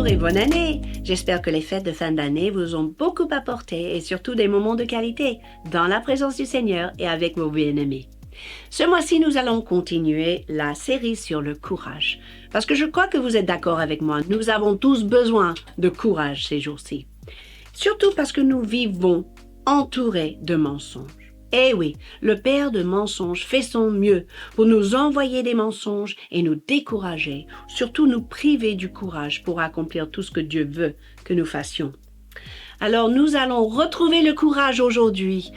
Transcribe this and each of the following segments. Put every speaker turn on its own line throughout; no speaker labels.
Bonjour et bonne année! J'espère que les fêtes de fin d'année vous ont beaucoup apporté et surtout des moments de qualité dans la présence du Seigneur et avec vos bien-aimés. Ce mois-ci, nous allons continuer la série sur le courage. Parce que je crois que vous êtes d'accord avec moi, nous avons tous besoin de courage ces jours-ci. Surtout parce que nous vivons entourés de mensonges. Eh oui, le père de mensonges fait son mieux pour nous envoyer des mensonges et nous décourager, surtout nous priver du courage pour accomplir tout ce que Dieu veut que nous fassions. Alors nous allons retrouver le courage aujourd'hui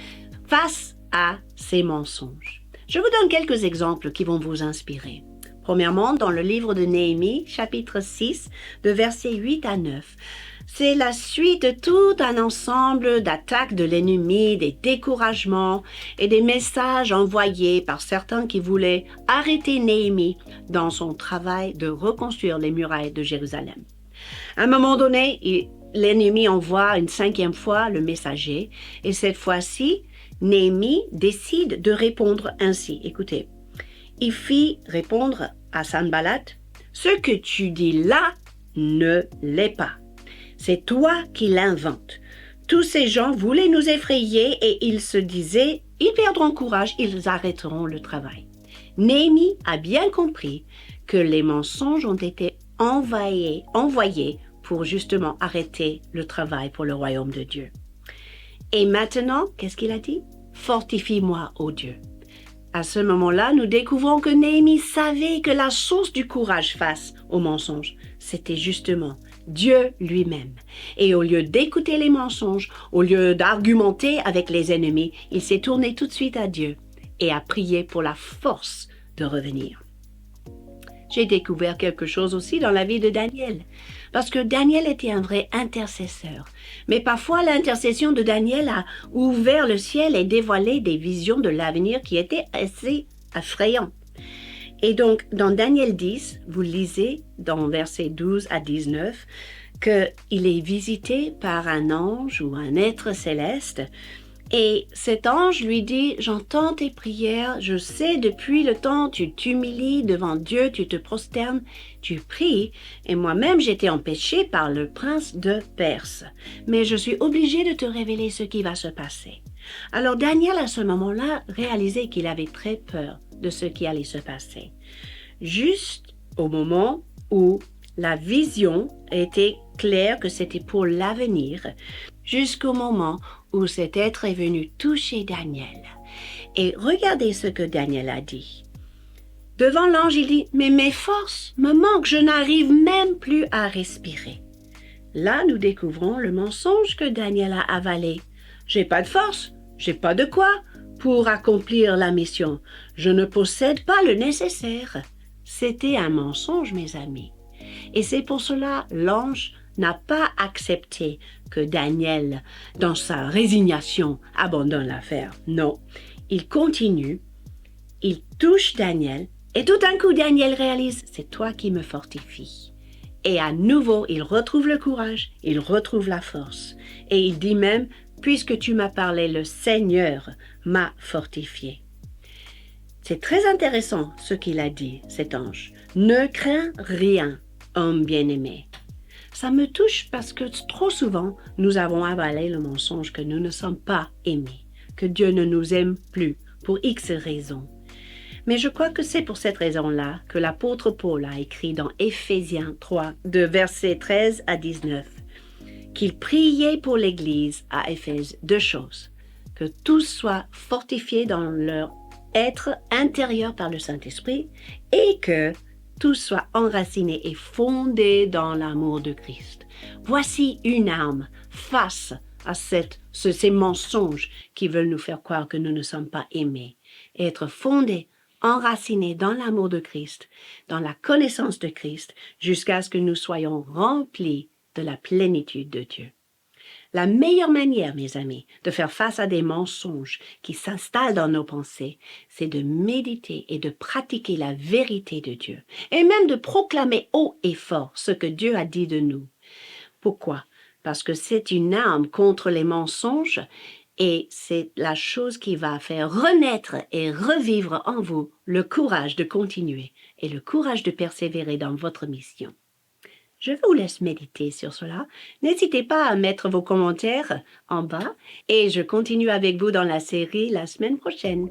face à ces mensonges. Je vous donne quelques exemples qui vont vous inspirer. Premièrement, dans le livre de Néhémie, chapitre 6, de versets 8 à 9. C'est la suite de tout un ensemble d'attaques de l'ennemi, des découragements et des messages envoyés par certains qui voulaient arrêter Néhémie dans son travail de reconstruire les murailles de Jérusalem. À un moment donné, l'ennemi envoie une 5e fois le messager et cette fois-ci, Néhémie décide de répondre ainsi. Écoutez, il fit répondre à Sanballat, « Ce que tu dis là ne l'est pas. C'est toi qui l'inventes. Tous ces gens voulaient nous effrayer et ils se disaient, ils perdront courage, ils arrêteront le travail. » Néhémie a bien compris que les mensonges ont été envoyés pour justement arrêter le travail pour le royaume de Dieu. Et maintenant, qu'est-ce qu'il a dit? « Fortifie-moi, ô Dieu. » À ce moment-là, nous découvrons que Néhémie savait que la source du courage face aux mensonges, c'était justement Dieu lui-même. Et au lieu d'écouter les mensonges, au lieu d'argumenter avec les ennemis, il s'est tourné tout de suite à Dieu et a prié pour la force de revenir. J'ai découvert quelque chose aussi dans la vie de Daniel, parce que Daniel était un vrai intercesseur. Mais parfois, l'intercession de Daniel a ouvert le ciel et dévoilé des visions de l'avenir qui étaient assez effrayantes. Et donc, dans Daniel 10, vous lisez dans versets 12 à 19 qu'il est visité par un ange ou un être céleste. Et cet ange lui dit, « J'entends tes prières, je sais depuis le temps tu t'humilies devant Dieu, tu te prosternes, tu pries, et moi-même j'étais empêché par le prince de Perse. Mais je suis obligé de te révéler ce qui va se passer. » Alors Daniel à ce moment-là réalisait qu'il avait très peur de ce qui allait se passer. Juste au moment où la vision était claire que c'était pour l'avenir, jusqu'au moment où cet être est venu toucher Daniel. Et regardez ce que Daniel a dit. Devant l'ange, il dit, « Mais mes forces me manquent, je n'arrive même plus à respirer. » Là, nous découvrons le mensonge que Daniel a avalé. « J'ai pas de force, j'ai pas de quoi pour accomplir la mission. Je ne possède pas le nécessaire. » C'était un mensonge, mes amis. Et c'est pour cela l'ange n'a pas accepté que Daniel, dans sa résignation, abandonne l'affaire. Non, il continue, il touche Daniel, et tout d'un coup, Daniel réalise, c'est toi qui me fortifies. Et à nouveau, il retrouve le courage, il retrouve la force. Et il dit même, puisque tu m'as parlé, le Seigneur m'a fortifié. C'est très intéressant ce qu'il a dit, cet ange. Ne crains rien, homme bien-aimé. Ça me touche parce que trop souvent, nous avons avalé le mensonge que nous ne sommes pas aimés, que Dieu ne nous aime plus pour X raisons. Mais je crois que c'est pour cette raison-là que l'apôtre Paul a écrit dans Éphésiens 3, de versets 13 à 19, qu'il priait pour l'Église à Éphèse 2 choses, que tous soient fortifiés dans leur être intérieur par le Saint-Esprit et que tous soient enracinés et fondés dans l'amour de Christ. Voici une arme face à ces mensonges qui veulent nous faire croire que nous ne sommes pas aimés. Être fondés, enracinés dans l'amour de Christ, dans la connaissance de Christ, jusqu'à ce que nous soyons remplis de la plénitude de Dieu. La meilleure manière, mes amis, de faire face à des mensonges qui s'installent dans nos pensées, c'est de méditer et de pratiquer la vérité de Dieu, et même de proclamer haut et fort ce que Dieu a dit de nous. Pourquoi? Parce que c'est une arme contre les mensonges et c'est la chose qui va faire renaître et revivre en vous le courage de continuer et le courage de persévérer dans votre mission. Je vous laisse méditer sur cela. N'hésitez pas à mettre vos commentaires en bas et je continue avec vous dans la série la semaine prochaine.